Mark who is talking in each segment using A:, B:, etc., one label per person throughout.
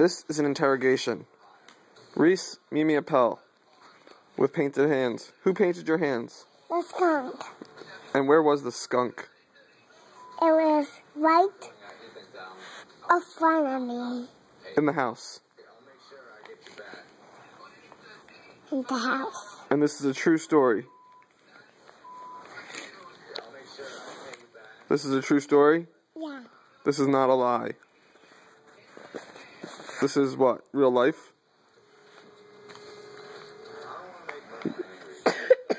A: This is an interrogation. Reese, Mimi Appel, with painted hands. Who painted your hands?
B: The skunk.
A: And where was the skunk?
B: It was right in front of me.
A: In the house.
B: In the house.
A: And this is a true story. This is a true story?
B: Yeah.
A: This is not a lie. This is what? Real life?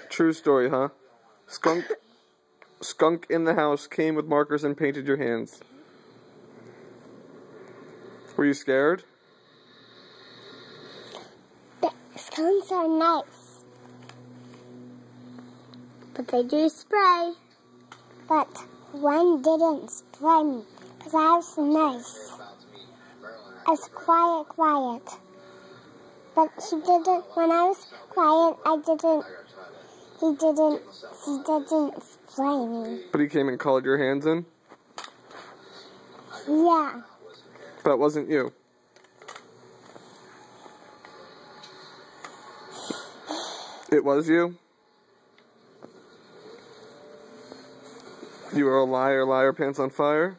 A: True story, huh? Skunk in the house came with markers and painted your hands. Were you scared?
B: The skunks are nice. But they do spray. But one didn't spray me. Because I was nice. I was quiet. But he didn't, when I was quiet, he didn't spray me.
A: But he came and colored your hands in?
B: Yeah.
A: But it wasn't you. It was you? You were a liar, pants on fire?